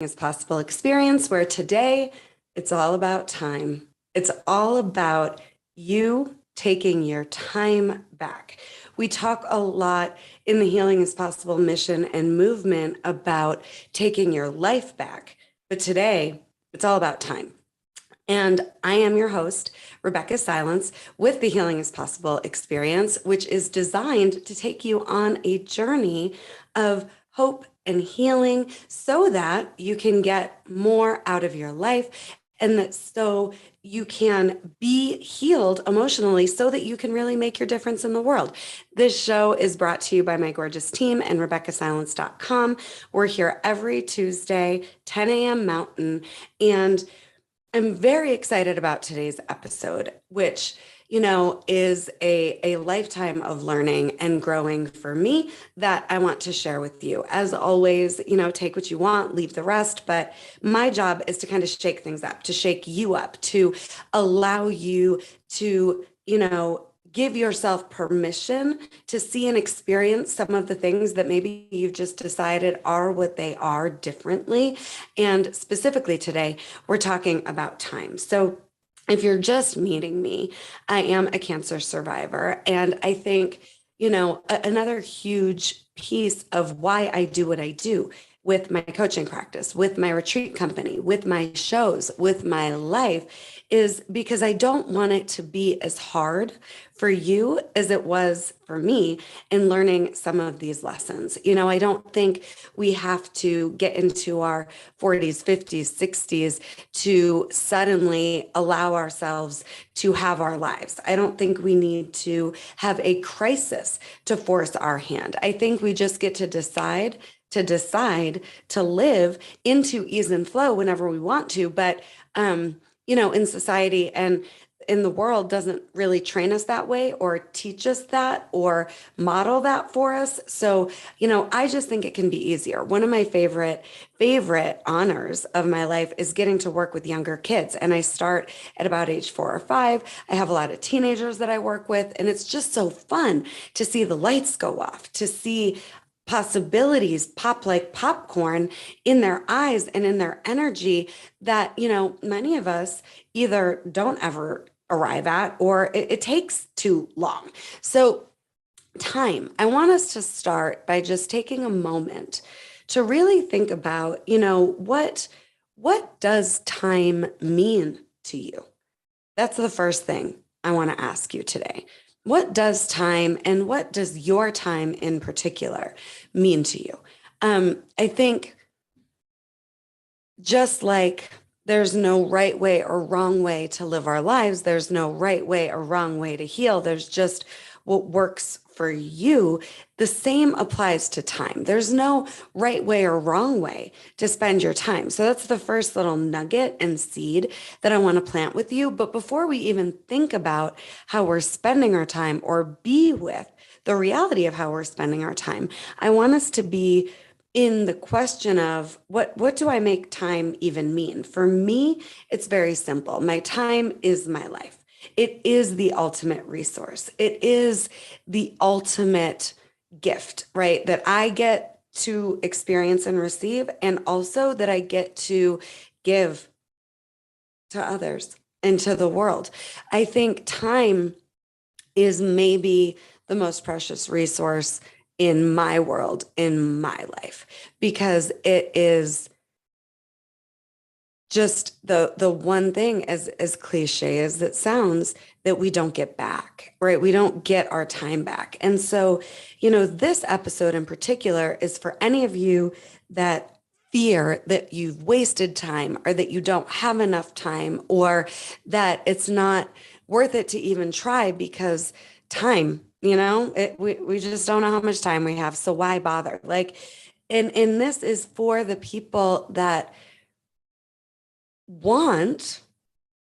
is Possible experience, where today it's all about time. It's all about you taking your time back. We talk a lot in the Healing is Possible mission and movement about taking your life back. But today it's all about time. And I am your host, Rebeccah Silence, with the Healing is Possible experience, which is designed to take you on a journey of hope and healing so that you can get more out of your life and that so you can be healed emotionally so that you can really make your difference in the world. This show is brought to you by my gorgeous team and RebeccahSilence.com. We're here every Tuesday, 10 a.m. Mountain, and I'm very excited about today's episode, which, is a lifetime of learning and growing for me that I want to share with you. As always, take what you want, leave the rest. But my job is to kind of shake things up, to shake you up, to allow you to, give yourself permission to see and experience some of the things that maybe you've just decided are what they are differently. And specifically today, we're talking about time. So if you're just meeting me, I am a cancer survivor. And I think, another huge piece of why I do what I do with my coaching practice, with my retreat company, with my shows, with my life, is because I don't want it to be as hard for you as it was for me in learning some of these lessons. I don't think we have to get into our 40s, 50s, 60s to suddenly allow ourselves to have our lives. I don't think we need to have a crisis to force our hand. I think we just get to decide to live into ease and flow whenever we want to. But, in society and in the world doesn't really train us that way or teach us that or model that for us. So, I just think it can be easier. One of my favorite honors of my life is getting to work with younger kids. And I start at about age 4 or 5. I have a lot of teenagers that I work with, and it's just so fun to see the lights go off, to see possibilities pop like popcorn in their eyes and in their energy that, many of us either don't ever arrive at or it takes too long. So time, I want us to start by just taking a moment to really think about, what does time mean to you? That's the first thing I want to ask you today. What does time and what does your time in particular mean to you? I think just like there's no right way or wrong way to live our lives, there's no right way or wrong way to heal. There's just what works for you. The same applies to time. There's no right way or wrong way to spend your time. So that's the first little nugget and seed that I want to plant with you. But before we even think about how we're spending our time or be with the reality of how we're spending our time, I want us to be in the question of what do I make time even mean? For me, it's very simple. My time is my life. It is the ultimate resource. It is the ultimate gift, right? That I get to experience and receive, and also that I get to give to others and to the world. I think time is maybe the most precious resource in my world, in my life, because it is just the one thing, as cliche as it sounds, that we don't get back, right? We don't get our time back. And so, this episode in particular is for any of you that fear that you've wasted time or that you don't have enough time or that it's not worth it to even try because time, we just don't know how much time we have. So why bother? And this is for the people that want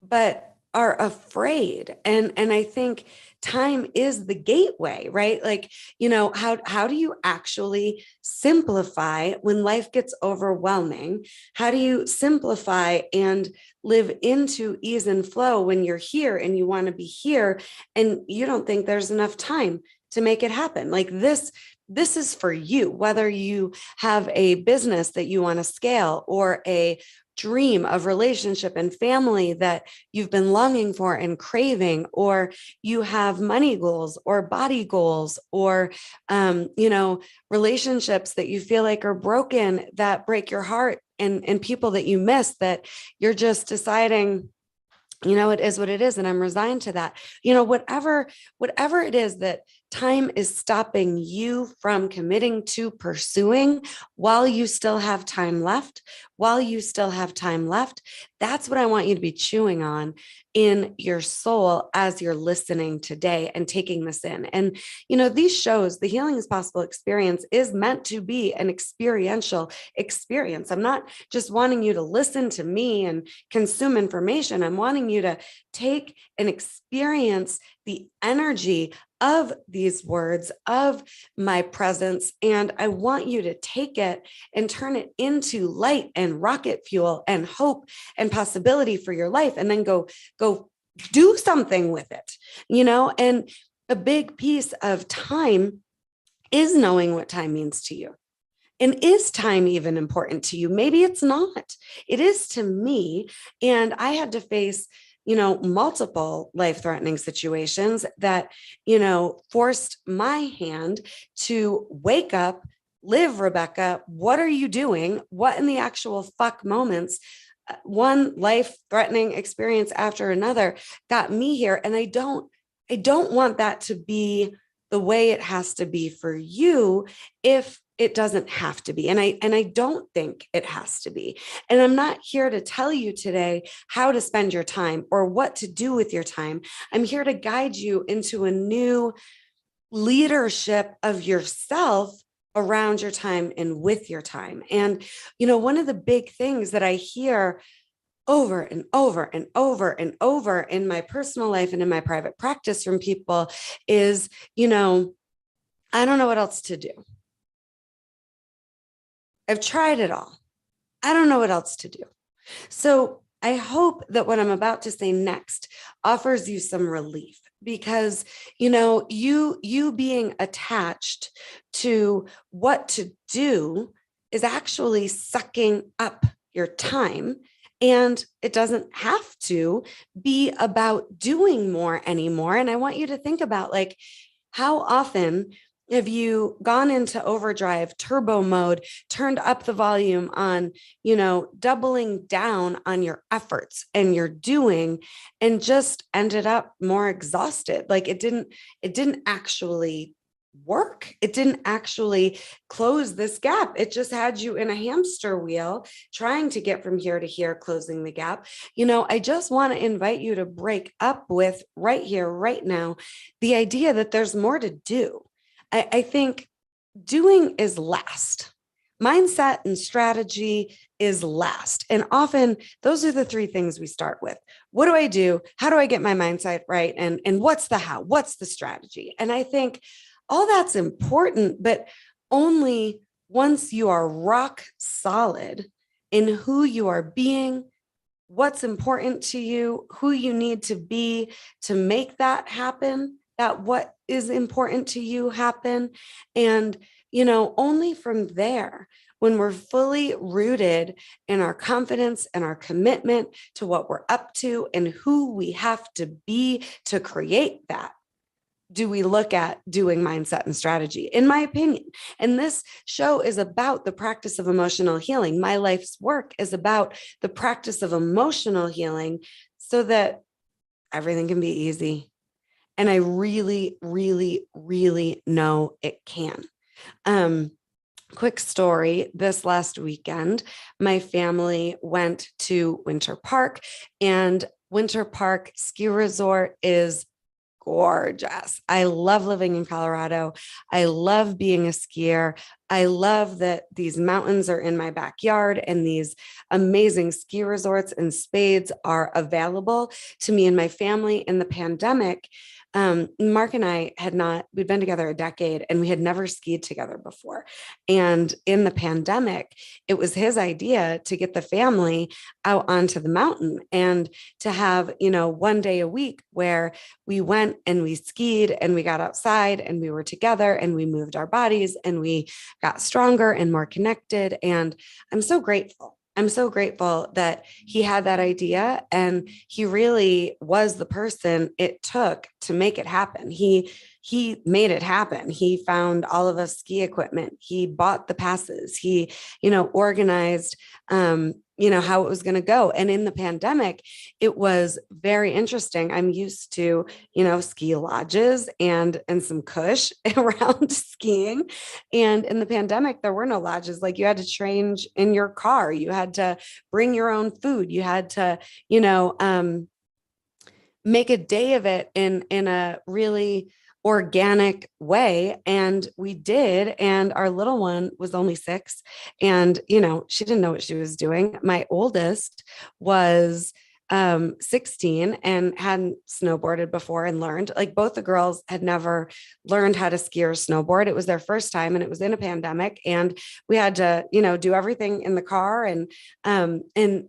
but are afraid. And I think time is the gateway, right? How do you actually simplify when life gets overwhelming? How do you simplify and live into ease and flow when you're here and you want to be here and you don't think there's enough time to make it happen? this is for you, whether you have a business that you want to scale or a dream of relationship and family that you've been longing for and craving, or you have money goals or body goals, or relationships that you feel like are broken, that break your heart, and people that you miss, that you're just deciding, it is what it is, and I'm resigned to that. Whatever it is that time is stopping you from committing to pursuing, while you still have time left, that's what I want you to be chewing on in your soul as you're listening today and taking this in. And, these shows, the Healing is Possible experience, is meant to be an experiential experience. I'm not just wanting you to listen to me and consume information. I'm wanting you to take and experience the energy of these words, of my presence. And I want you to take it and turn it into light and rocket fuel and hope and possibility for your life, and then go do something with it, and a big piece of time is knowing what time means to you. And is time even important to you? Maybe it's not. It is to me. And I had to face, multiple life-threatening situations that, forced my hand to wake up, live, Rebeccah. What are you doing? What in the actual fuck moments? One life-threatening experience after another got me here. And I don't want that to be the way it has to be for you, if it doesn't have to be. And I don't think it has to be. And I'm not here to tell you today how to spend your time or what to do with your time. I'm here to guide you into a new leadership of yourself around your time and with your time. And, one of the big things that I hear over and over and over and over in my personal life and in my private practice from people is, I don't know what else to do. I've tried it all. I don't know what else to do. So I hope that what I'm about to say next offers you some relief, because, you being attached to what to do is actually sucking up your time. And it doesn't have to be about doing more anymore. And I want you to think about, like, how often have you gone into overdrive, turbo mode, turned up the volume on, doubling down on your efforts and your doing, and just ended up more exhausted? Like, it didn't actually work. It didn't actually close this gap. It just had you in a hamster wheel trying to get from here to here, closing the gap. I just want to invite you to break up with, right here, right now, the idea that there's more to do. I think doing is last. Mindset and strategy is last. And often those are the three things we start with. What do I do? How do I get my mindset right? And what's the how? What's the strategy? And I think all that's important, but only once you are rock solid in who you are being, what's important to you, who you need to be to make that happen, that what is important to you happen. And, only from there, when we're fully rooted in our confidence and our commitment to what we're up to and who we have to be to create that, do we look at doing mindset and strategy, in my opinion. And this show is about the practice of emotional healing. My life's work is about the practice of emotional healing so that everything can be easy. And I really, really, really know it can. Quick story. This last weekend, my family went to Winter Park, and Winter Park Ski Resort is gorgeous. I love living in Colorado. I love being a skier. I love that these mountains are in my backyard and these amazing ski resorts and spades are available to me and my family. In the pandemic, Mark and I we'd been together a decade and we had never skied together before. And in the pandemic, it was his idea to get the family out onto the mountain and to have, one day a week where we went and we skied and we got outside and we were together and we moved our bodies and we got stronger and more connected. And I'm so grateful. I'm so grateful that he had that idea and he really was the person it took to make it happen. He made it happen. He found all of us ski equipment. He bought the passes. He, organized how it was going to go. And in the pandemic, it was very interesting. I'm used to, ski lodges and some cush around skiing. And in the pandemic, there were no lodges. Like you had to change in your car. You had to bring your own food. You had to, make a day of it in a really organic way. And we did. And our little one was only 6. And, she didn't know what she was doing. My oldest was 16 and hadn't snowboarded before and learned. Like both the girls had never learned how to ski or snowboard. It was their first time and it was in a pandemic. And we had to, do everything in the car and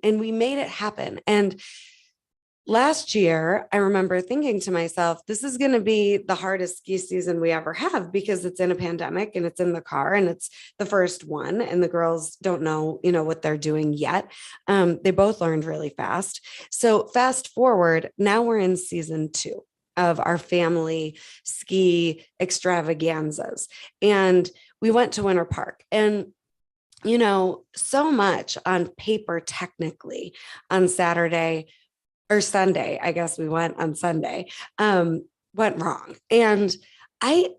we made it happen. And last year, I remember thinking to myself, this is going to be the hardest ski season we ever have because it's in a pandemic and it's in the car and it's the first one and the girls don't know, what they're doing yet. They both learned really fast. So fast forward, now we're in season 2 of our family ski extravaganzas. And we went to Winter Park and so much on paper, technically on Saturday or Sunday, I guess we went on Sunday, went wrong. And I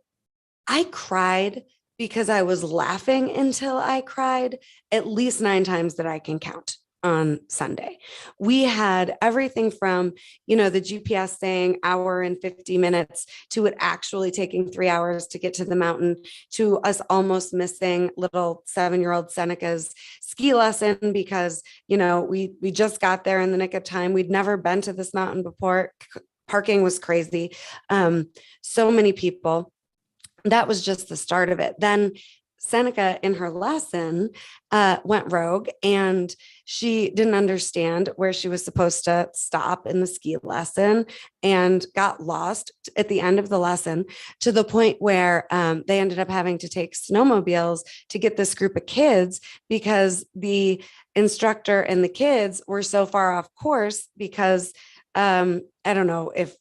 cried because I was laughing until I cried at least 9 times that I can count on Sunday. We had everything from, the GPS saying hour and 50 minutes to it actually taking 3 hours to get to the mountain, to us almost missing little 7-year-old Seneca's ski lesson because, we just got there in the nick of time. We'd never been to this mountain before. Parking was crazy. So many people. That was just the start of it. Then Seneca in her lesson went rogue and she didn't understand where she was supposed to stop in the ski lesson and got lost at the end of the lesson to the point where they ended up having to take snowmobiles to get this group of kids because the instructor and the kids were so far off course because I don't know if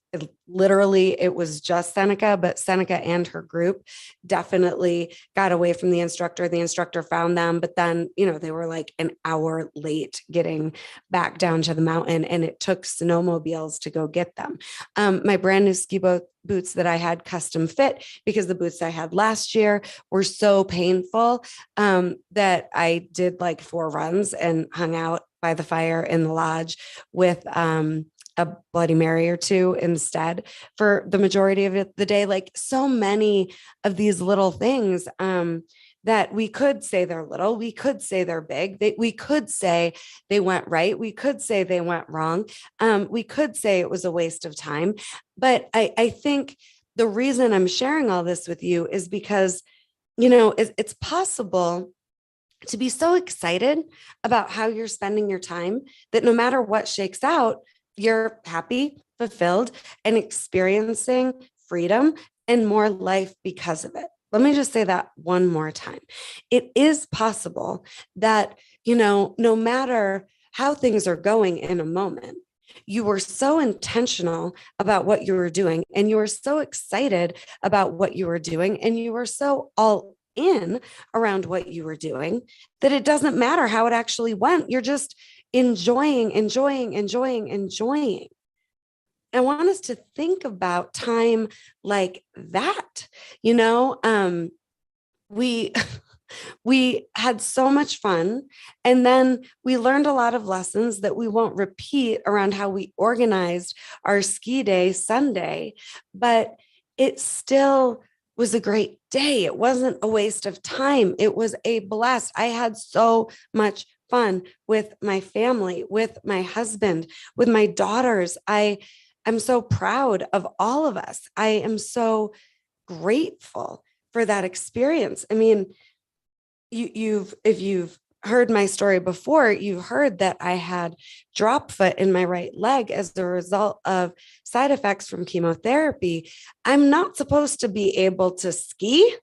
literally it was just Seneca, but Seneca and her group definitely got away from the instructor. The instructor found them, but then, they were like an hour late getting back down to the mountain and it took snowmobiles to go get them. My brand new ski boots that I had custom fit because the boots I had last year were so painful that I did like 4 runs and hung out by the fire in the lodge with a Bloody Mary or 2 instead for the majority of the day. Like so many of these little things that we could say they're little, we could say they're big, we could say they went right, we could say they went wrong, we could say it was a waste of time. But I think the reason I'm sharing all this with you is because, it's possible to be so excited about how you're spending your time that no matter what shakes out, you're happy, fulfilled, and experiencing freedom and more life because of it. Let me just say that one more time. It is possible that, no matter how things are going in a moment, you were so intentional about what you were doing and you were so excited about what you were doing and you were so all in around what you were doing that it doesn't matter how it actually went. You're just enjoying. I want us to think about time like that. We we had so much fun, and then we learned a lot of lessons that we won't repeat around how we organized our ski day Sunday, but it still was a great day. It wasn't a waste of time. It was a blast. I had so much fun with my family, with my husband, with my daughters. I'm so proud of all of us. I am so grateful for that experience. I mean, if you've heard my story before, you've heard that I had drop foot in my right leg as a result of side effects from chemotherapy. I'm not supposed to be able to ski.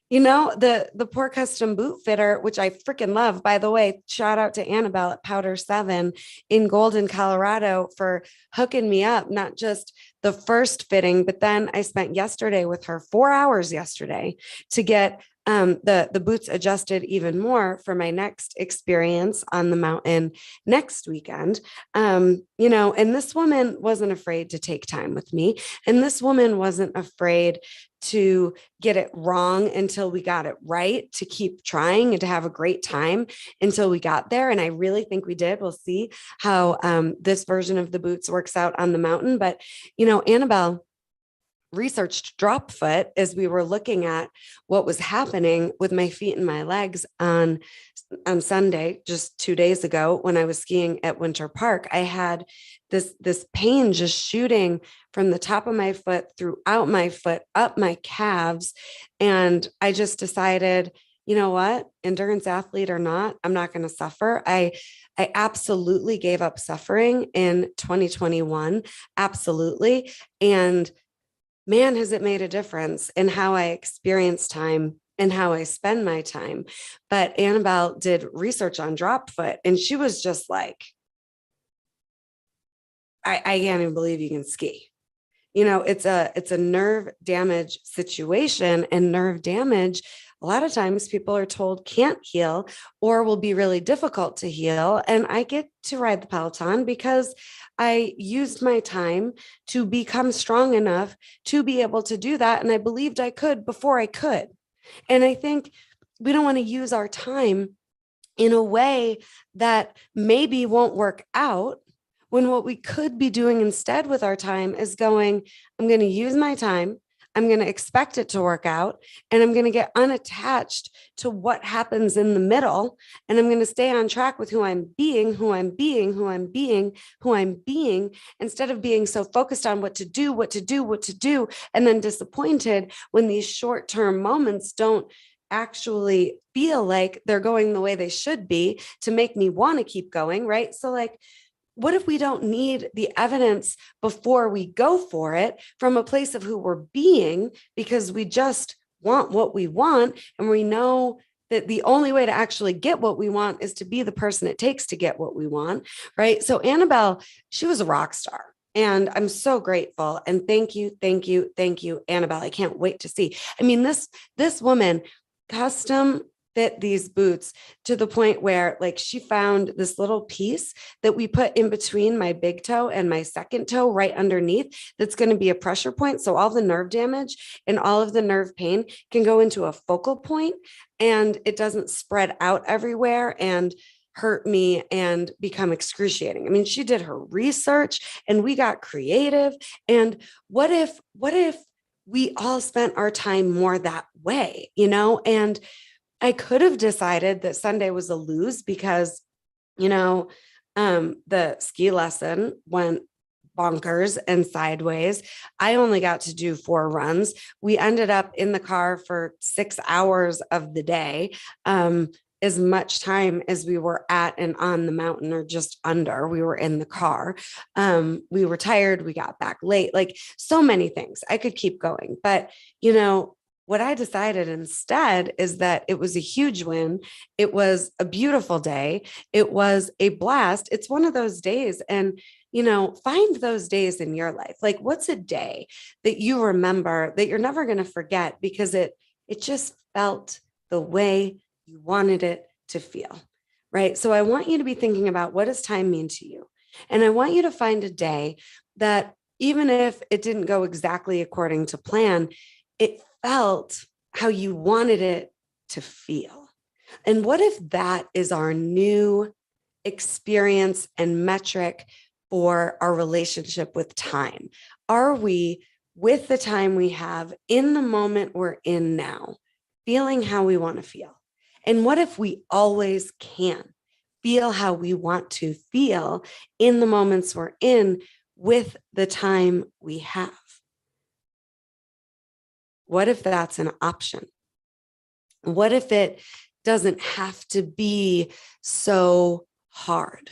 The poor custom boot fitter, which I freaking love, by the way, shout out to Annabelle at Powder 7 in Golden, Colorado for hooking me up, not just the first fitting, but then I spent yesterday with her 4 hours yesterday to get the boots adjusted even more for my next experience on the mountain next weekend. And this woman wasn't afraid to take time with me. And this woman wasn't afraid to get it wrong until we got it right, to keep trying and to have a great time until we got there. And I really think we did. We'll see how this version of the boots works out on the mountain. But, Annabelle researched drop foot as we were looking at what was happening with my feet and my legs on Sunday, just 2 days ago, when I was skiing at Winter Park. I had this pain just shooting from the top of my foot, throughout my foot, up my calves. And I just decided, you know what, endurance athlete or not, I'm not going to suffer. I absolutely gave up suffering in 2021. Absolutely. And man, has it made a difference in how I experience time and how I spend my time. But Annabelle did research on drop foot, and she was just like, I can't even believe you can ski. It's a nerve damage situation, and nerve damage, a lot of times people are told can't heal or will be really difficult to heal. And I get to ride the Peloton because I used my time to become strong enough to be able to do that. And I believed I could before I could. And I think we don't want to use our time in a way that maybe won't work out, when what we could be doing instead with our time is going, I'm going to use my time. I'm going to expect it to work out, and I'm going to get unattached to what happens in the middle. And I'm going to stay on track with who I'm being, instead of being so focused on what to do, and then disappointed when these short-term moments don't actually feel like they're going the way they should be to make me want to keep going. Right. So like, what if we don't need the evidence before we go for it, from a place of who we're being, because we just want what we want. And we know that the only way to actually get what we want is to be the person it takes to get what we want. Right. So Annabelle, she was a rock star. And I'm so grateful. And thank you, Annabelle. I can't wait to see. I mean, this woman custom fit these boots to the point where, like, she found this little piece that we put in between my big toe and my second toe, right underneath, that's going to be a pressure point. So all the nerve damage and all of the nerve pain can go into a focal point, and it doesn't spread out everywhere and hurt me and become excruciating. I mean, she did her research and we got creative. And what if we all spent our time more that way, And I could have decided that Sunday was a lose because, the ski lesson went bonkers and sideways. I only got to do 4 runs. We ended up in the car for 6 hours of the day. As much time as we were at and on the mountain, or just under, we were in the car. We were tired. We got back late, like so many things. I could keep going, but what I decided instead is that it was a huge win. It was a beautiful day. It was a blast. It's one of those days. And, find those days in your life. Like, what's a day that you remember that you're never going to forget because it just felt the way you wanted it to feel, right? So I want you to be thinking about, what does time mean to you? And I want you to find a day that, even if it didn't go exactly according to plan, it felt how you wanted it to feel. And what if that is our new experience and metric for our relationship with time? Are we with the time we have in the moment we're in now, feeling how we want to feel? And what if we always can feel how we want to feel in the moments we're in with the time we have? What if that's an option? What if it doesn't have to be so hard?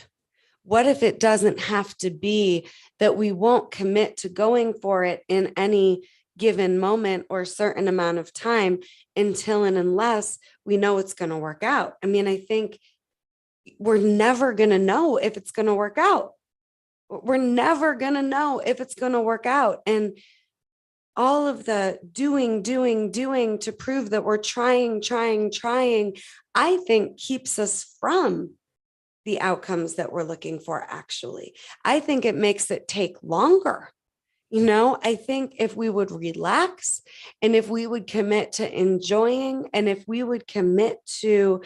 What if it doesn't have to be that we won't commit to going for it in any given moment or certain amount of time until and unless we know it's going to work out? I mean, I think we're never going to know if it's going to work out. We're never going to know if it's going to work out. And all of the doing to prove that we're trying, I think keeps us from the outcomes that we're looking for. Actually, I think it makes it take longer. I think if we would relax and if we would commit to enjoying and if we would commit to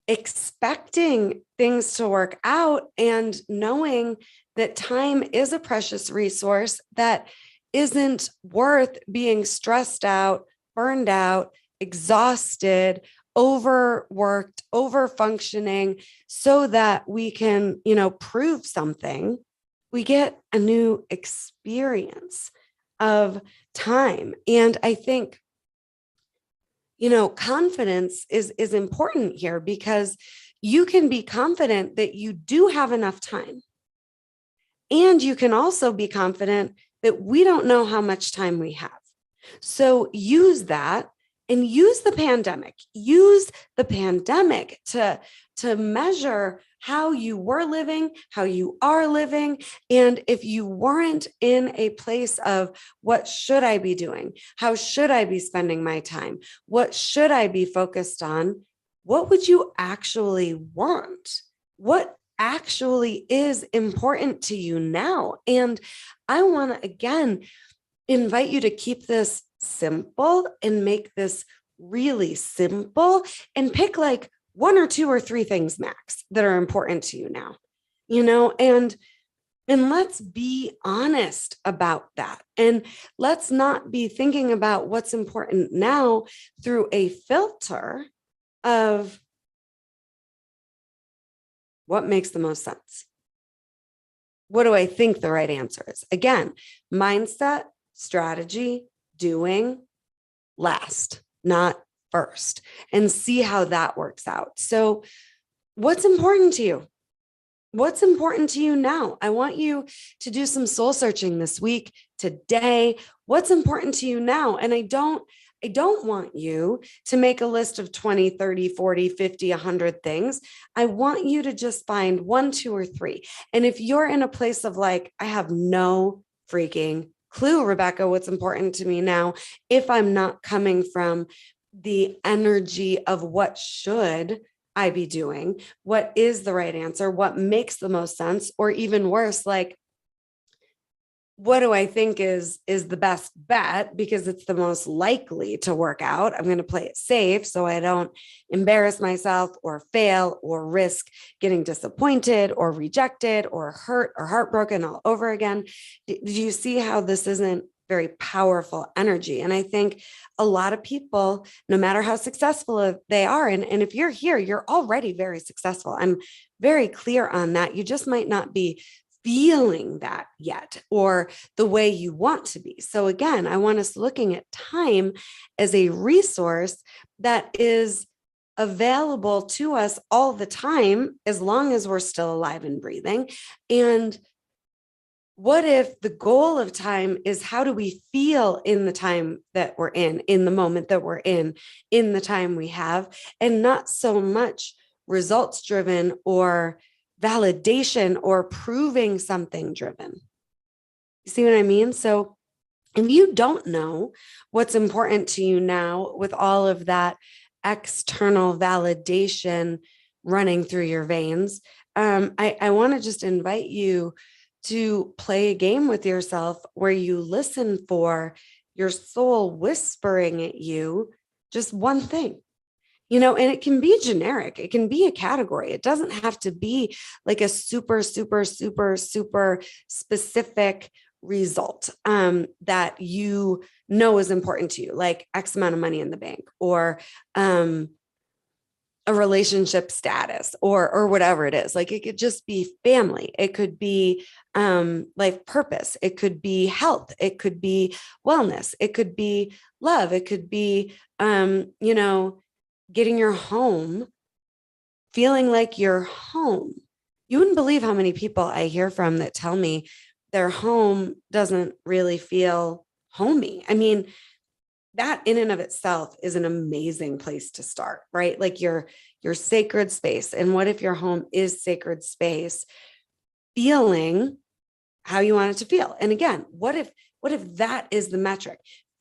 expecting things to work out and knowing that time is a precious resource that isn't worth being stressed out, burned out, exhausted, overworked, over functioning so that we can, prove something, we get a new experience of time. And I think, confidence is important here because you can be confident that you do have enough time. And you can also be confident that we don't know how much time we have. So use that and use the pandemic. Use the pandemic to measure how you were living, how you are living. And if you weren't in a place of what should I be doing? How should I be spending my time? What should I be focused on? What would you actually want? What actually is important to you now? And I want to, again, invite you to keep this simple and make this really simple and pick like 1 or 2 or 3 things max that are important to you now, and let's be honest about that. And let's not be thinking about what's important now through a filter of what makes the most sense. What do I think the right answer is? Again, mindset, strategy, doing last, not first, and see how that works out. So what's important to you? What's important to you now? I want you to do some soul searching this week, today. What's important to you now? And I don't want you to make a list of 20, 30, 40, 50, 100 things. I want you to just find 1, 2, or 3. And if you're in a place of like, I have no freaking clue, Rebeccah, what's important to me now, if I'm not coming from the energy of what should I be doing, what is the right answer, what makes the most sense, or even worse, like, what do I think is the best bet because it's the most likely to work out? I'm going to play it safe so I don't embarrass myself or fail or risk getting disappointed or rejected or hurt or heartbroken all over again. Did you see how this isn't very powerful energy? And I think a lot of people, no matter how successful they are, and if you're here, you're already very successful. I'm very clear on that. You just might not be feeling that yet or the way you want to be. So again, I want us looking at time as a resource that is available to us all the time, as long as we're still alive and breathing. And what if the goal of time is how do we feel in the time that we're in the moment that we're in the time we have, and not so much results driven or validation or proving something driven. You see what I mean? So if you don't know what's important to you now with all of that external validation running through your veins, I want to just invite you to play a game with yourself where you listen for your soul whispering at you just one thing. And it can be generic. It can be a category. It doesn't have to be like a super, super, super, super specific result that you know is important to you, like X amount of money in the bank, or a relationship status, or whatever it is. Like it could just be family. It could be life purpose. It could be health. It could be wellness. It could be love. It could be, getting your home, feeling like you're home. You wouldn't believe how many people I hear from that tell me their home doesn't really feel homey. I mean, that in and of itself is an amazing place to start, right? Like your sacred space. And what if your home is sacred space, feeling how you want it to feel? And again, what if that is the metric?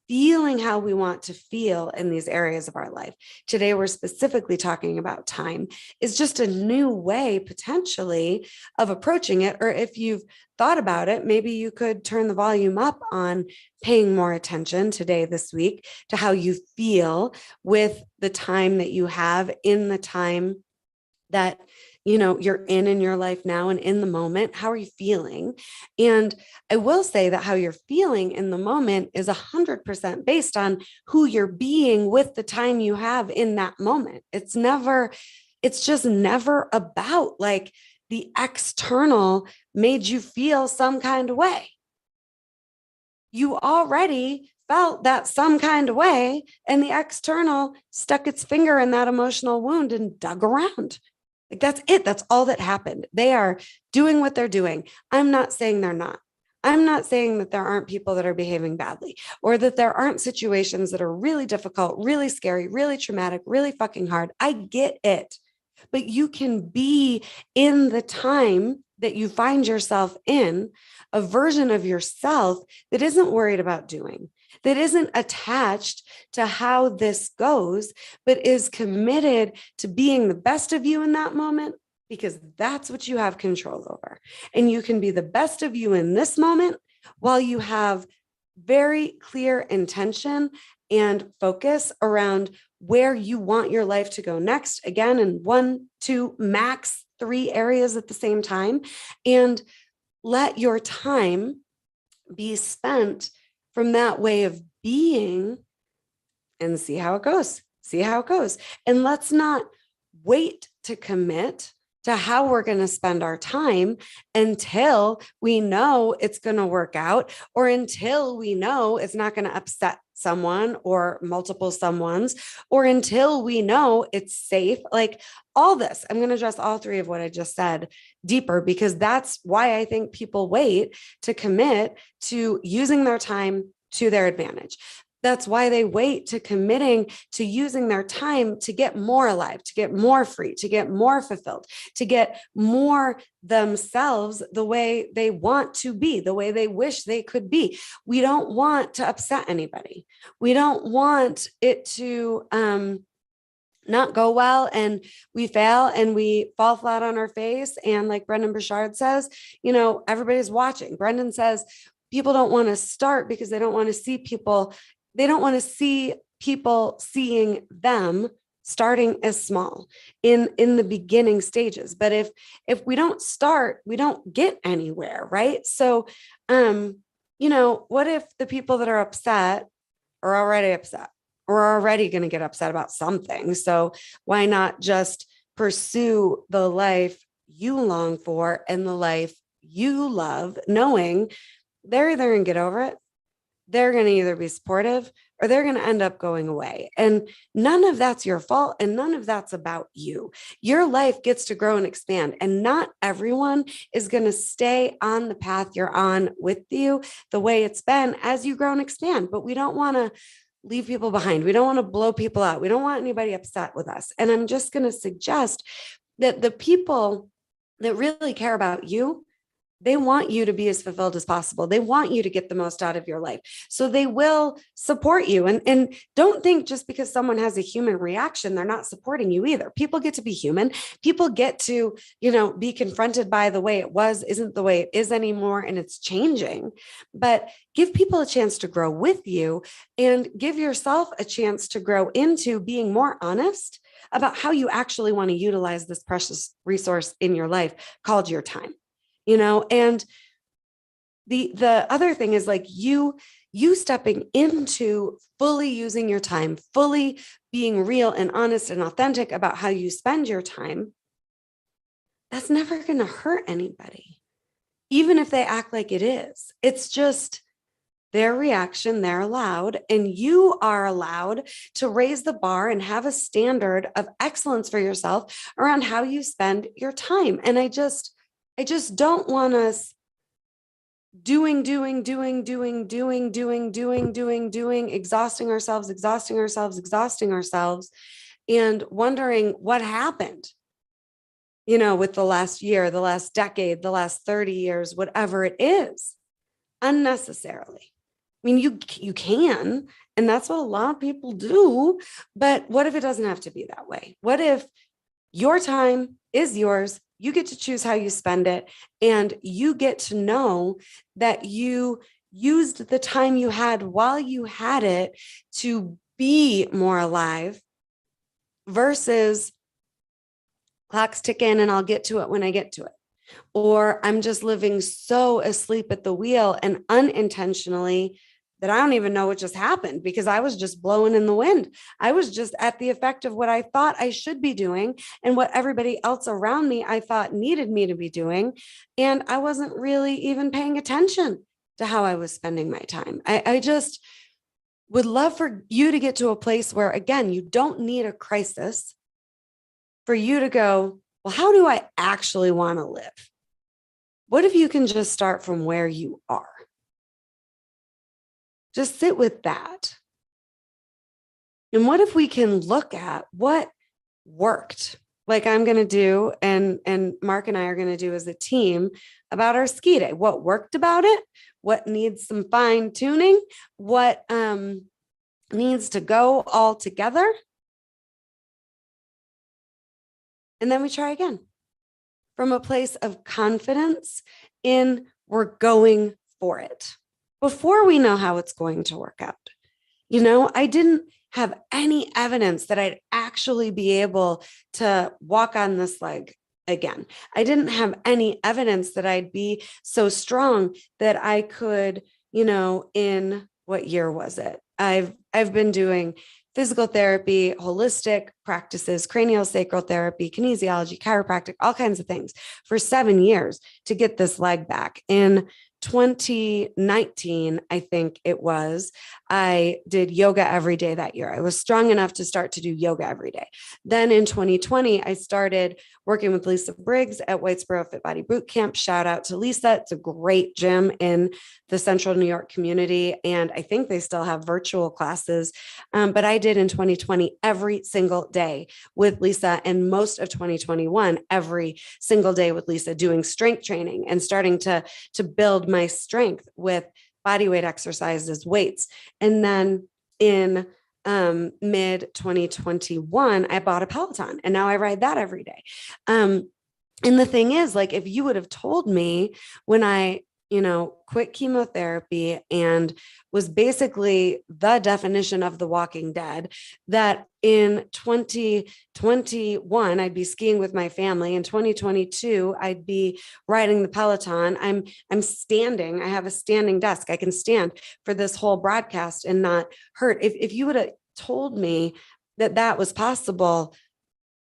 Feeling how we want to feel in these areas of our life. Today, we're specifically talking about time is just a new way potentially of approaching it. Or if you've thought about it, maybe you could turn the volume up on paying more attention today, this week, to how you feel with the time that you have, in the time that you're in your life now and in the moment. How are you feeling? And I will say that how you're feeling in the moment is 100% based on who you're being with the time you have in that moment. It's just never about like the external made you feel some kind of way. You already felt that some kind of way, and the external stuck its finger in that emotional wound and dug around. Like that's it. That's all that happened. They are doing what they're doing. I'm not saying they're not. I'm not saying that there aren't people that are behaving badly, or that there aren't situations that are really difficult, really scary, really traumatic, really fucking hard. I get it. But you can be in the time that you find yourself in, a version of yourself that isn't worried about doing, that isn't attached to how this goes, but is committed to being the best of you in that moment, because that's what you have control over. And you can be the best of you in this moment while you have very clear intention and focus around where you want your life to go next. Again, in 1, 2, max 3 areas at the same time. And let your time be spent from that way of being, and see how it goes. See how it goes. And let's not wait to commit to how we're going to spend our time until we know it's going to work out, or until we know it's not going to upset someone or multiple someones, or until we know it's safe. Like all this, I'm going to address all 3 of what I just said deeper, because that's why I think people wait to commit to using their time to their advantage. That's why they wait to committing to using their time to get more alive, to get more free, to get more fulfilled, to get more themselves the way they want to be, the way they wish they could be. We don't want to upset anybody. We don't want it to not go well, and we fail and we fall flat on our face. And like Brendan Burchard says, everybody's watching. Brendan says people don't want to start because they don't want to see people. They don't want to see people seeing them starting as small in the beginning stages. But if we don't start, we don't get anywhere, right? So, what if the people that are upset are already upset, or are already going to get upset about something? So why not just pursue the life you long for and the life you love, knowing they're either going to get over it, they're going to either be supportive, or they're going to end up going away. And none of that's your fault, and none of that's about you. Your life gets to grow and expand, and not everyone is going to stay on the path you're on with you the way it's been as you grow and expand. But we don't want to leave people behind. We don't want to blow people out. We don't want anybody upset with us. And I'm just going to suggest that the people that really care about you, they want you to be as fulfilled as possible. They want you to get the most out of your life. So they will support you. And don't think just because someone has a human reaction, they're not supporting you either. People get to be human. People get to, be confronted by the way it was isn't the way it is anymore, and it's changing. But give people a chance to grow with you, and give yourself a chance to grow into being more honest about how you actually want to utilize this precious resource in your life called your time. And The other thing is like you stepping into fully using your time, fully being real and honest and authentic about how you spend your time. That's never going to hurt anybody, even if they act like it is. It's just their reaction. They're allowed, and you are allowed to raise the bar and have a standard of excellence for yourself around how you spend your time. And I just don't want us doing, exhausting ourselves, and wondering what happened, with the last year, the last decade, the last 30 years, whatever it is, unnecessarily. I mean, you can, and that's what a lot of people do, but what if it doesn't have to be that way? What if your time is yours? You get to choose how you spend it, and you get to know that you used the time you had while you had it to be more alive versus clock's ticking and I'll get to it when I get to it. Or I'm just living so asleep at the wheel and unintentionally that I don't even know what just happened because I was just blowing in the wind. I was just at the effect of what I thought I should be doing and what everybody else around me I thought needed me to be doing. And I wasn't really even paying attention to how I was spending my time. I just would love for you to get to a place where, again, you don't need a crisis for you to go, well, how do I actually want to live? What if you can just start from where you are? Just sit with that. And what if we can look at what worked, like I'm going to do, and Mark and I are going to do as a team about our ski day? What worked about it? What needs some fine tuning? What needs to go all together? And then we try again from a place of confidence in we're going for it before we know how it's going to work out. I didn't have any evidence that I'd actually be able to walk on this leg again. I didn't have any evidence that I'd be so strong that I could, in what year was it? I've been doing physical therapy, holistic practices, craniosacral therapy, kinesiology, chiropractic, all kinds of things for 7 years to get this leg back. In 2019, I think it was, I did yoga every day that year. I was strong enough to start to do yoga every day. Then in 2020, I started working with Lisa Briggs at Whitesboro Fit Body Boot Camp. Shout out to Lisa. It's a great gym in the central New York community. And I think they still have virtual classes. But I did in 2020 every single day with Lisa, and most of 2021 every single day with Lisa, doing strength training and starting to build my strength with body weight exercises, weights. And then in mid 2021, I bought a Peloton, and now I ride that every day. And the thing is, like, if you would have told me when I quit chemotherapy and was basically the definition of the Walking Dead, that in 2021, I'd be skiing with my family. In 2022, I'd be riding the Peloton. I'm standing. I have a standing desk. I can stand for this whole broadcast and not hurt. If you would have told me that that was possible,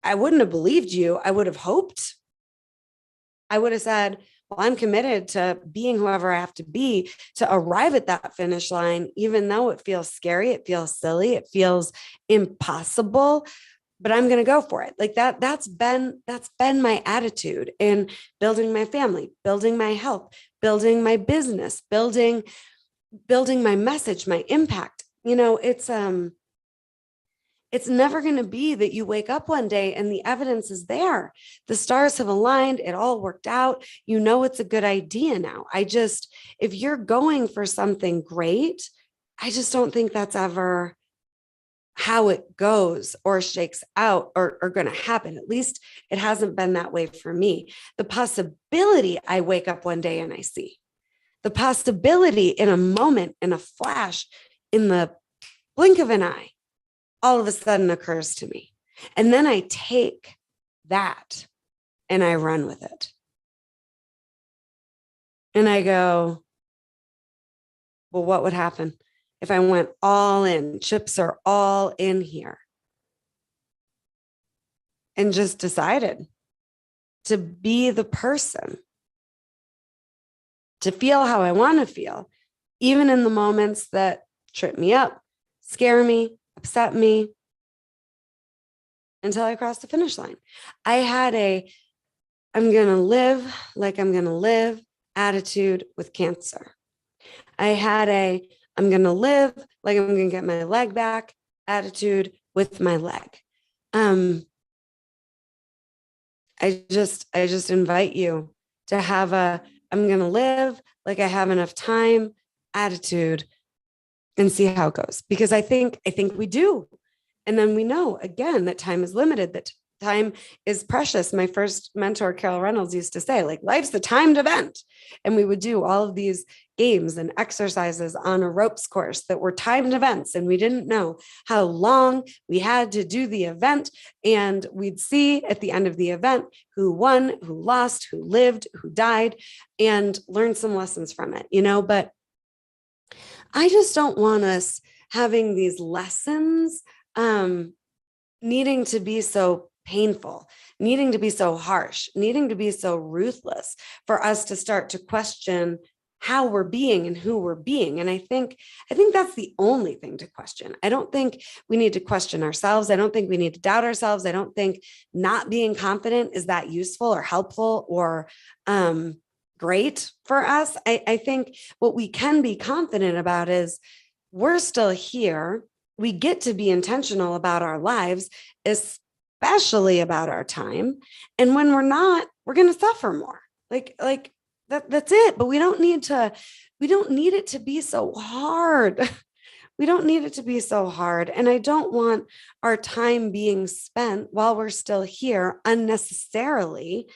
I wouldn't have believed you. I would have hoped. I would have said, well, I'm committed to being whoever I have to be to arrive at that finish line, even though it feels scary, it feels silly, it feels impossible, but I'm going to go for it. Like that's been my attitude in building my family, building my health, building my business, building my message, my impact. It's never going to be that you wake up one day and the evidence is there. The stars have aligned. It all worked out. It's a good idea now. If you're going for something great, I just don't think that's ever how it goes or shakes out or going to happen. At least it hasn't been that way for me. The possibility I wake up one day and I see, the possibility in a moment, in a flash, in the blink of an eye, all of a sudden occurs to me. And then I take that and I run with it. And I go, Well, what would happen if I went all in? Chips are all in here and just decided to be the person, to feel how I want to feel, even in the moments that trip me up, scare me, upset me, until I crossed the finish line. I had I'm going to live like I'm going to live attitude with cancer. I had I'm going to live like I'm going to get my leg back attitude with my leg. I just invite you to have I'm going to live like I have enough time attitude and see how it goes, because I think we do. And then we know again that time is limited, that time is precious. My first mentor, Carol Reynolds, used to say, like, life's the timed event. And we would do all of these games and exercises on a ropes course that were timed events. And we didn't know how long we had to do the event. And we'd see at the end of the event who won, who lost, who lived, who died, and learn some lessons from it, but I just don't want us having these lessons needing to be so painful, needing to be so harsh, needing to be so ruthless for us to start to question how we're being and who we're being. And I think that's the only thing to question. I don't think we need to question ourselves. I don't think we need to doubt ourselves. I don't think not being confident is that useful or helpful or great for us. I think what we can be confident about is we're still here. We get to be intentional about our lives, especially about our time. And when we're not, we're going to suffer more. Like that's it. But we don't need it to be so hard. We don't need it to be so hard. And I don't want our time being spent while we're still here unnecessarily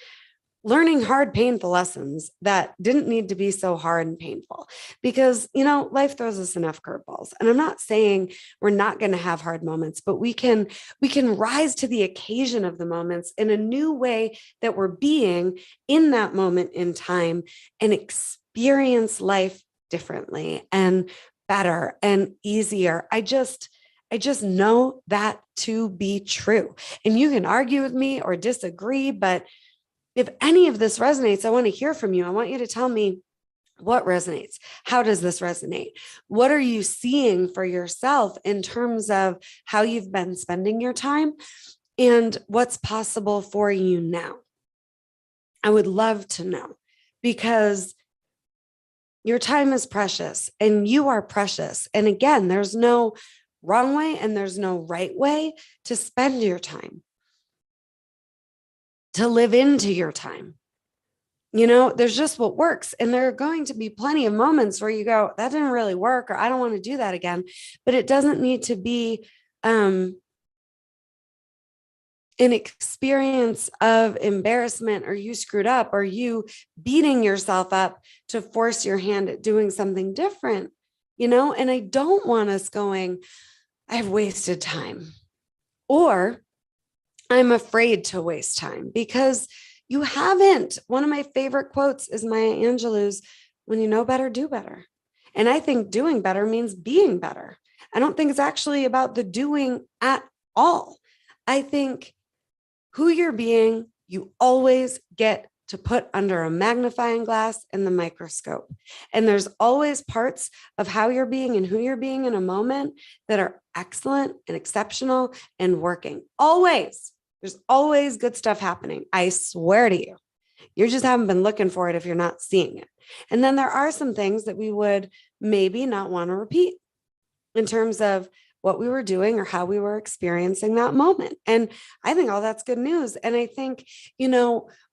learning hard, painful lessons that didn't need to be so hard and painful, because, life throws us enough curveballs. And I'm not saying we're not going to have hard moments, but we can rise to the occasion of the moments in a new way that we're being in that moment in time and experience life differently and better and easier. I just know that to be true. And you can argue with me or disagree, but if any of this resonates, I want to hear from you. I want you to tell me what resonates. How does this resonate? What are you seeing for yourself in terms of how you've been spending your time and what's possible for you now? I would love to know, because your time is precious and you are precious. And again, there's no wrong way and there's no right way to spend your time, to live into your time. There's just what works. And there are going to be plenty of moments where you go, that didn't really work, or I don't want to do that again. But it doesn't need to be an experience of embarrassment or you screwed up or you beating yourself up to force your hand at doing something different, and I don't want us going, I've wasted time, or I'm afraid to waste time, because you haven't. One of my favorite quotes is Maya Angelou's, when you know better, do better. And I think doing better means being better. I don't think it's actually about the doing at all. I think who you're being, you always get to put under a magnifying glass and the microscope. And there's always parts of how you're being and who you're being in a moment that are excellent and exceptional and working. Always. There's always good stuff happening. I swear to you. You just haven't been looking for it if you're not seeing it. And then there are some things that we would maybe not want to repeat in terms of what we were doing or how we were experiencing that moment. And I think all that's good news. And I think,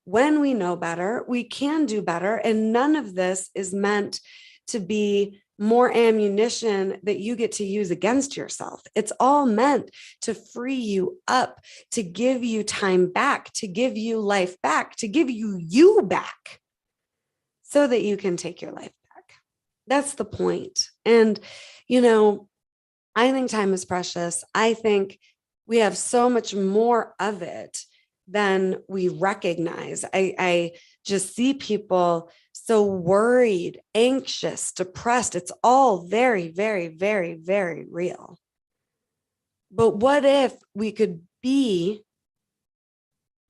when we know better, we can do better. And none of this is meant to be more ammunition that you get to use against yourself. It's all meant to free you up, to give you time back, to give you life back, to give you back so that you can take your life back. That's the point. And, I think time is precious. I think we have so much more of it than we recognize. I just see people so worried, anxious, depressed. It's all very, very, very, very real. But what if we could be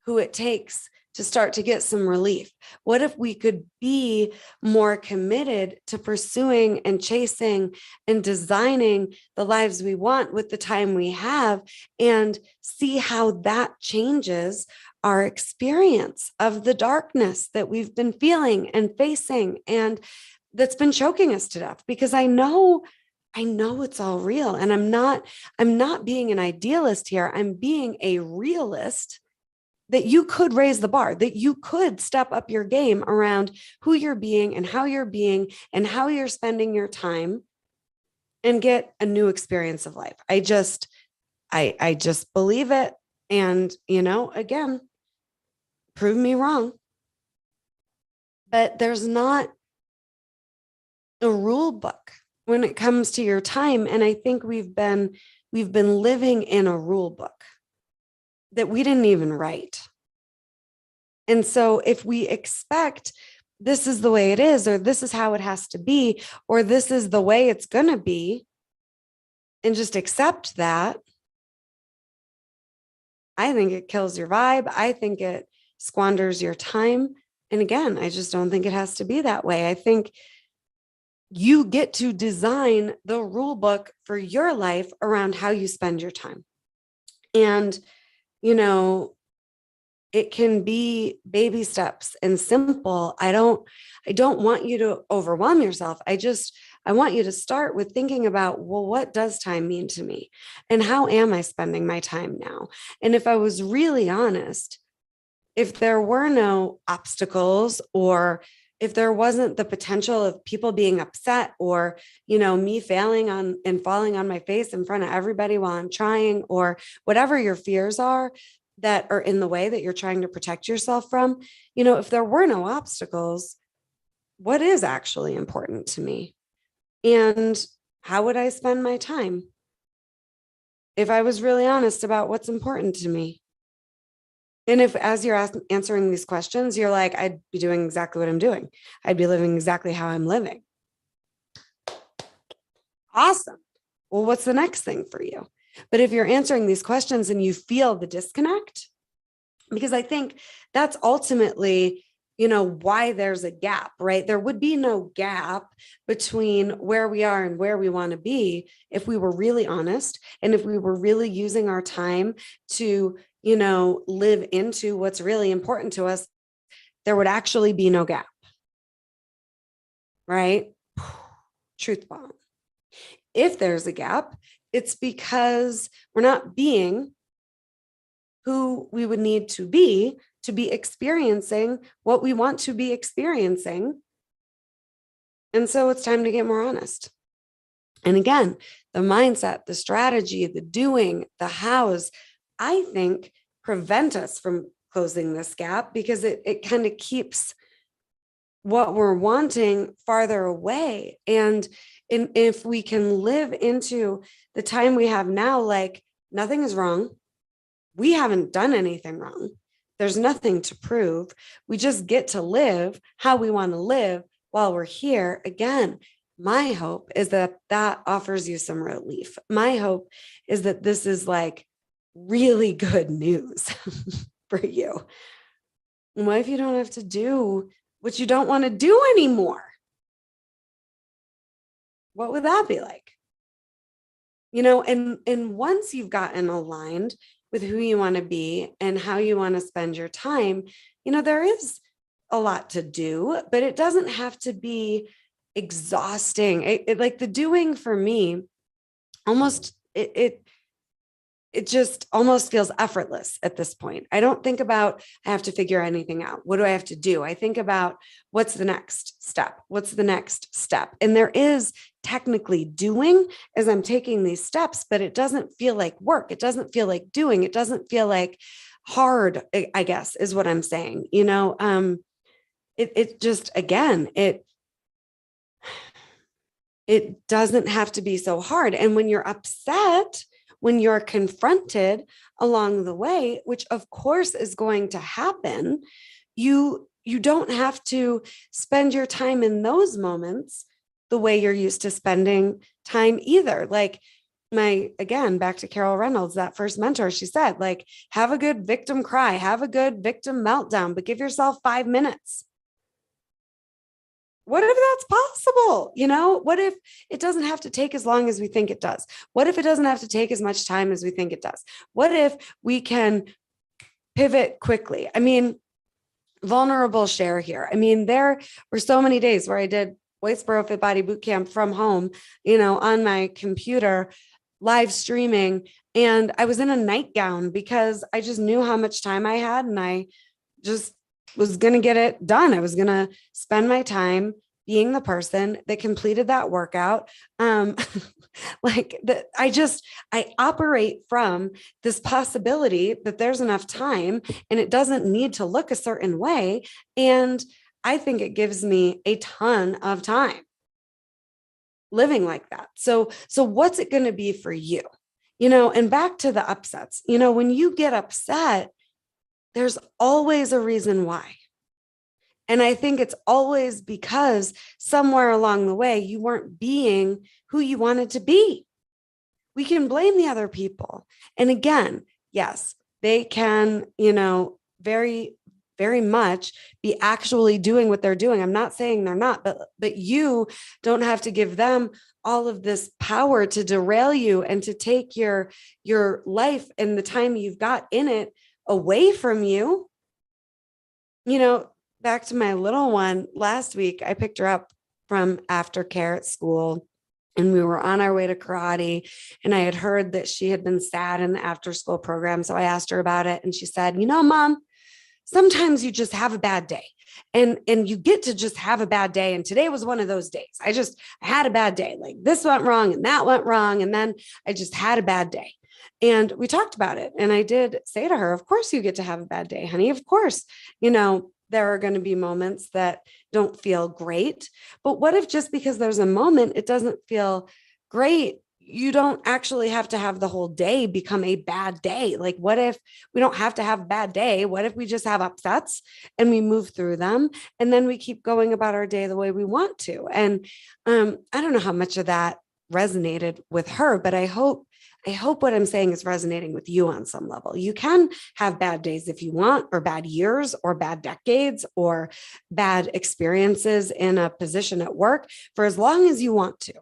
who it takes to start to get some relief? What if we could be more committed to pursuing and chasing and designing the lives we want with the time we have, and see how that changes our experience of the darkness that we've been feeling and facing and that's been choking us to death? Because I know it's all real, and I'm not being an idealist here. I'm being a realist that you could raise the bar, that you could step up your game around who you're being and how you're spending your time, and get a new experience of life. I just believe it. And, again, prove me wrong. But there's not a rule book when it comes to your time. And I think we've been living in a rule book that we didn't even write. And so if we expect this is the way it is, or this is how it has to be, or this is the way it's going to be, and just accept that, I think it kills your vibe. I think it squanders your time. And again, I just don't think it has to be that way. I think you get to design the rule book for your life around how you spend your time. And, it can be baby steps and simple. I don't want you to overwhelm yourself. I want you to start with thinking about, well, what does time mean to me? And how am I spending my time now? And if I was really honest, if there were no obstacles, or if there wasn't the potential of people being upset, or, me failing on and falling on my face in front of everybody while I'm trying, or whatever your fears are that are in the way that you're trying to protect yourself from, if there were no obstacles, what is actually important to me? And how would I spend my time if I was really honest about what's important to me? And if, as you're answering these questions, you're like, I'd be doing exactly what I'm doing. I'd be living exactly how I'm living. Awesome. Well, what's the next thing for you? But if you're answering these questions and you feel the disconnect, because I think that's ultimately, why there's a gap, right? There would be no gap between where we are and where we want to be if we were really honest, and if we were really using our time to, live into what's really important to us. There would actually be no gap, right? Truth bomb. If there's a gap, it's because we're not being who we would need to be experiencing what we want to be experiencing. And so it's time to get more honest. And again, the mindset, the strategy, the doing, the hows, I think prevent us from closing this gap, because it kind of keeps what we're wanting farther away. And if we can live into the time we have now, like nothing is wrong. We haven't done anything wrong. There's nothing to prove. We just get to live how we want to live while we're here. Again, my hope is that offers you some relief. My hope is that this is like really good news for you. And what if you don't have to do what you don't want to do anymore? What would that be like? And once you've gotten aligned with who you want to be and how you want to spend your time, there is a lot to do, but it doesn't have to be exhausting. Like the doing for me, almost it just almost feels effortless at this point. I don't think about, I have to figure anything out. What do I have to do? I think about what's the next step? What's the next step? And there is technically doing as I'm taking these steps, but it doesn't feel like work. It doesn't feel like doing. It doesn't feel like hard, I guess, is what I'm saying. It just, again, it doesn't have to be so hard. And when you're upset, when you're confronted along the way, which of course is going to happen, you you don't have to spend your time in those moments the way you're used to spending time either. Like again, back to Carol Reynolds, that first mentor, she said, like, have a good victim cry, have a good victim meltdown, but give yourself 5 minutes. What if that's possible? What if it doesn't have to take as long as we think it does? What if it doesn't have to take as much time as we think it does? What if we can pivot quickly? I mean, vulnerable share here. I mean, there were so many days where I did Whitesboro Fit Body Bootcamp from home, on my computer, live streaming, and I was in a nightgown because I just knew how much time I had, and I just was going to get it done. I was going to spend my time being the person that completed that workout. I operate from this possibility that there's enough time and it doesn't need to look a certain way. And I think it gives me a ton of time living like that. So what's it going to be for you? And back to the upsets, when you get upset, there's always a reason why. And I think it's always because somewhere along the way, you weren't being who you wanted to be. We can blame the other people. And again, yes, they can, very, very much be actually doing what they're doing. I'm not saying they're not, but you don't have to give them all of this power to derail you and to take your life and the time you've got in it away from you. Back to my little one last week, I picked her up from aftercare at school and we were on our way to karate, and I had heard that she had been sad in the after school program. So I asked her about it and she said, Mom, sometimes you just have a bad day and you get to just have a bad day. And today was one of those days. I had a bad day. Like this went wrong and that went wrong. And then I just had a bad day. And we talked about it. And I did say to her, of course you get to have a bad day, honey. Of course, there are going to be moments that don't feel great. But what if just because there's a moment, it doesn't feel great, you don't actually have to have the whole day become a bad day? Like, what if we don't have to have a bad day? What if we just have upsets and we move through them and then we keep going about our day the way we want to? And I don't know how much of that resonated with her, but I hope what I'm saying is resonating with you on some level. You can have bad days if you want, or bad years, or bad decades, or bad experiences in a position at work for as long as you want to.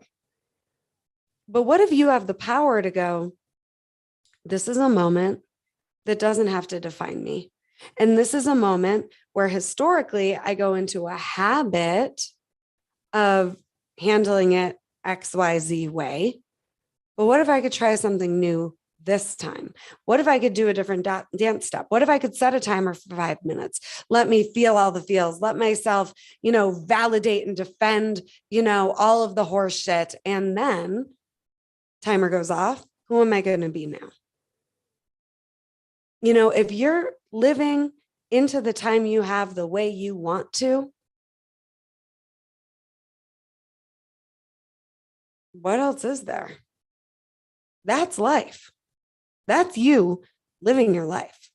But what if you have the power to go, this is a moment that doesn't have to define me. And this is a moment where historically I go into a habit of handling it XYZ way. But what if I could try something new this time? What if I could do a different dance step? What if I could set a timer for 5 minutes? Let me feel all the feels. Let myself, validate and defend, all of the horse shit. And then timer goes off. Who am I going to be now? If you're living into the time you have the way you want to, what else is there? That's life. That's you living your life.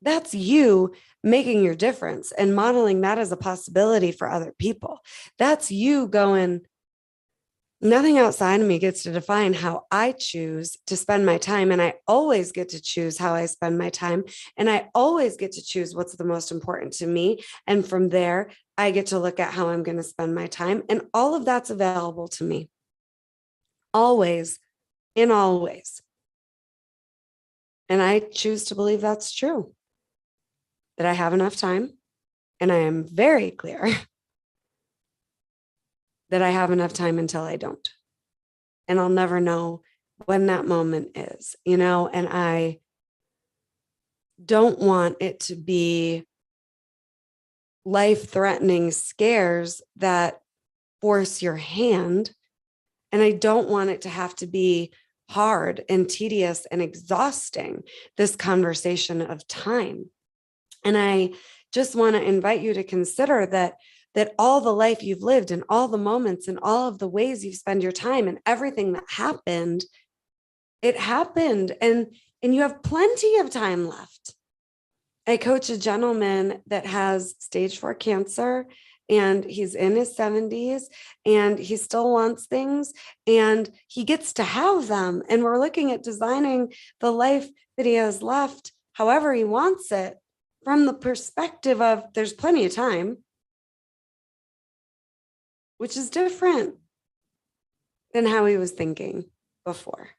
That's you making your difference and modeling that as a possibility for other people. That's you going, nothing outside of me gets to define how I choose to spend my time. And I always get to choose how I spend my time. And I always get to choose what's the most important to me. And from there, I get to look at how I'm going to spend my time. And all of that's available to me. Always. In all ways. And I choose to believe that's true, that I have enough time. And I am very clear that I have enough time until I don't. And I'll never know when that moment is, and I don't want it to be life-threatening scares that force your hand. And I don't want it to have to be hard and tedious and exhausting, this conversation of time. And I just want to invite you to consider that all the life you've lived and all the moments and all of the ways you spend your time and everything that happened, it happened, and you have plenty of time left. I coach a gentleman that has stage 4 cancer, and he's in his 70s, and he still wants things, and he gets to have them. And we're looking at designing the life that he has left however he wants it, from the perspective of there's plenty of time, which is different than how he was thinking before.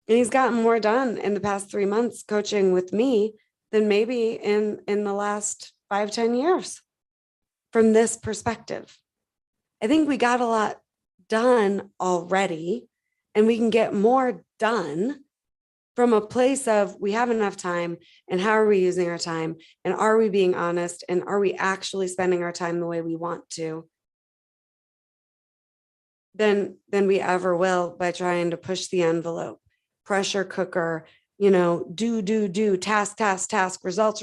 And he's gotten more done in the past 3 months coaching with me than maybe in the last 5-10 years from this perspective. I think we got a lot done already, and we can get more done from a place of we have enough time, and how are we using our time, and are we being honest, and are we actually spending our time the way we want to, than we ever will by trying to push the envelope, pressure cooker, do, task, results,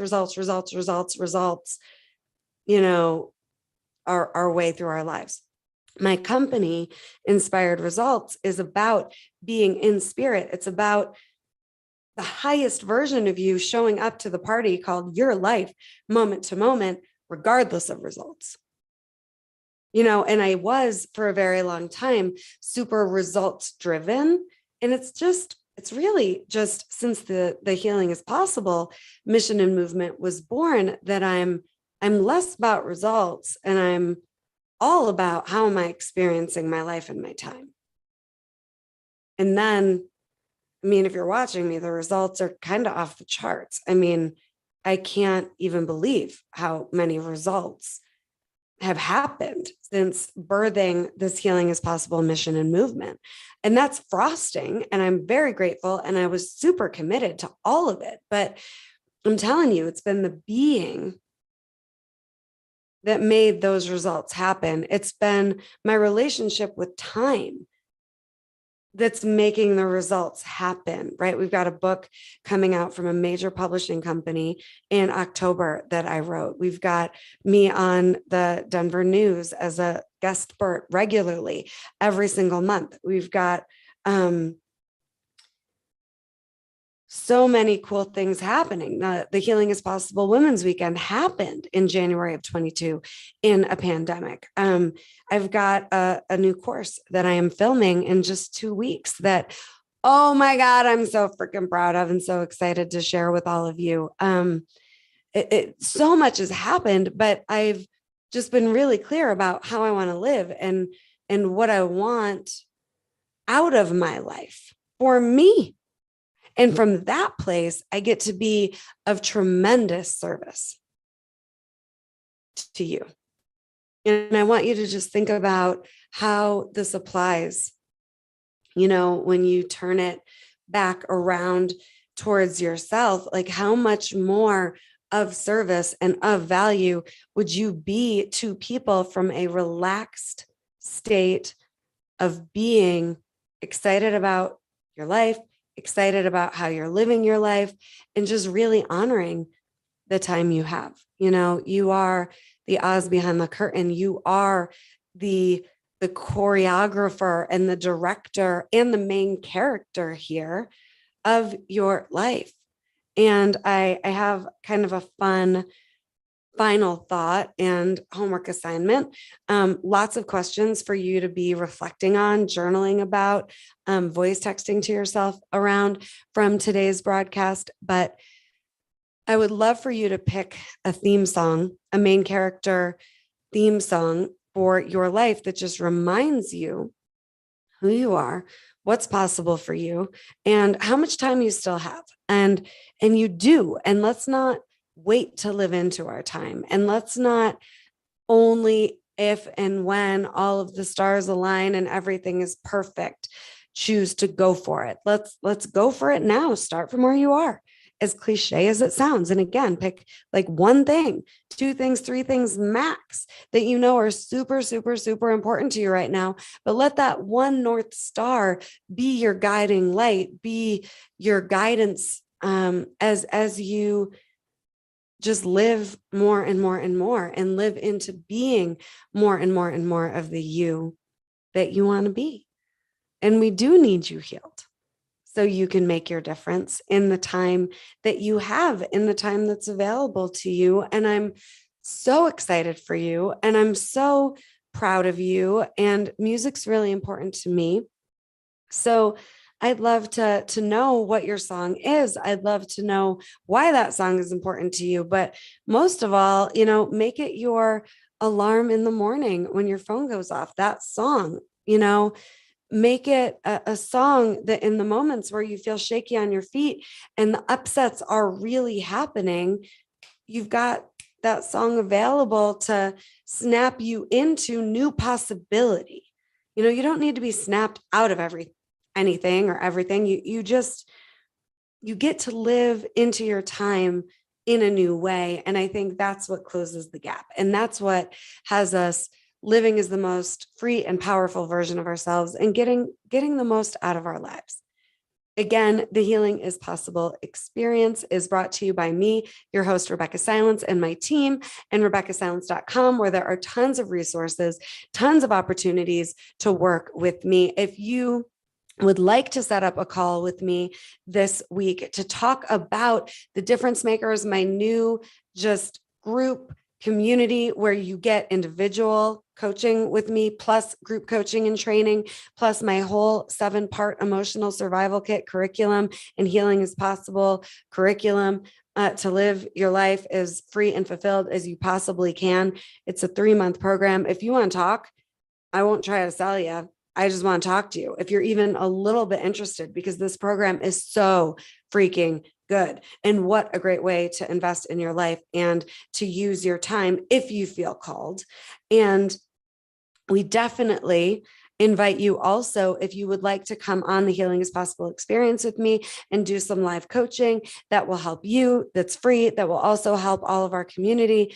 our way through our lives. My company, Inspired Results, is about being in spirit. It's about the highest version of you showing up to the party called your life, moment to moment, regardless of results. And I was for a very long time super results driven. And it's really just since the Healing is Possible mission and movement was born that I'm less about results, and I'm all about how am I experiencing my life and my time. And then, if you're watching me, the results are kind of off the charts. I can't even believe how many results have happened since birthing this Healing is Possible mission and movement. And that's frosting. And I'm very grateful. And I was super committed to all of it. But I'm telling you, it's been the being that made those results happen. It's been my relationship with time that's making the results happen, right? We've got a book coming out from a major publishing company in October that I wrote. We've got me on the Denver News as a guest regularly every single month. We've got so many cool things happening. The Healing is Possible Women's Weekend happened in January of 22 in a pandemic. I've got a new course that I am filming in just 2 weeks that, oh my God, I'm so freaking proud of and so excited to share with all of you. So much has happened, but I've just been really clear about how I want to live and what I want out of my life for me. And from that place, I get to be of tremendous service to you. And I want you to just think about how this applies, when you turn it back around towards yourself, like how much more of service and of value would you be to people from a relaxed state of being excited about your life, excited about how you're living your life, and just really honoring the time you have. You are the Oz behind the curtain. You are the choreographer and the director and the main character here of your life. And I have kind of a fun final thought and homework assignment. Lots of questions for you to be reflecting on, journaling about, voice texting to yourself around from today's broadcast. But I would love for you to pick a theme song, a main character theme song for your life that just reminds you who you are, what's possible for you, and how much time you still have. And you do. And let's not wait to live into our time. And let's not only if and when all of the stars align and everything is perfect, choose to go for it. Let's go for it now. Start from where you are, as cliche as it sounds. And again, pick like one thing, 2 things, 3 things max that are super, super, super important to you right now. But let that one North Star be your guiding light, be your guidance as you just live more and more and more and live into being more and more and more of the you that you want to be. And we do need you healed. so you can make your difference in the time that you have, in the time that's available to you. And I'm so excited for you. And I'm so proud of you. And music's really important to me. So I'd love to know what your song is. I'd love to know why that song is important to you. But most of all, make it your alarm in the morning when your phone goes off. That song, make it a song that in the moments where you feel shaky on your feet and the upsets are really happening, you've got that song available to snap you into new possibility. You don't need to be snapped out of anything or everything. You get to live into your time in a new way. And I think that's what closes the gap. And that's what has us living as the most free and powerful version of ourselves and getting the most out of our lives. Again, the Healing is Possible experience is brought to you by me, your host, Rebeccah Silence, and my team, and RebeccahSilence.com, where there are tons of resources, tons of opportunities to work with me. If you would like to set up a call with me this week to talk about the Difference Makers, my new just group community where you get individual coaching with me, plus group coaching and training, plus my whole 7-part emotional survival kit curriculum and Healing is Possible curriculum to live your life as free and fulfilled as you possibly can. It's a 3-month program. If you want to talk, I won't try to sell you. I just want to talk to you if you're even a little bit interested, because this program is so freaking good. And what a great way to invest in your life and to use your time if you feel called. And we definitely invite you also, if you would like to come on the Healing is Possible experience with me and do some live coaching that will help you, that's free, that will also help all of our community,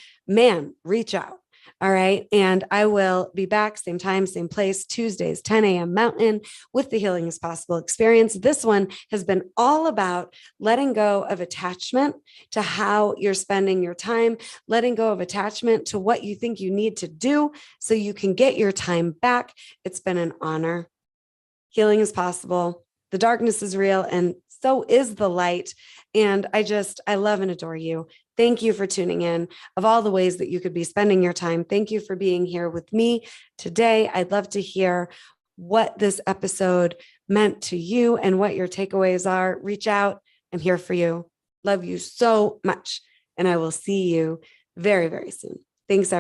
reach out. All right. And I will be back same time, same place, Tuesdays, 10 a.m. Mountain with the Healing is Possible experience. This one has been all about letting go of attachment to how you're spending your time, letting go of attachment to what you think you need to do so you can get your time back. It's been an honor. Healing is possible. The darkness is real, and so is the light. And I love and adore you. Thank you for tuning in. Of all the ways that you could be spending your time, thank you for being here with me today. I'd love to hear what this episode meant to you and what your takeaways are. Reach out. I'm here for you. Love you so much. And I will see you very, very soon. Thanks, everyone.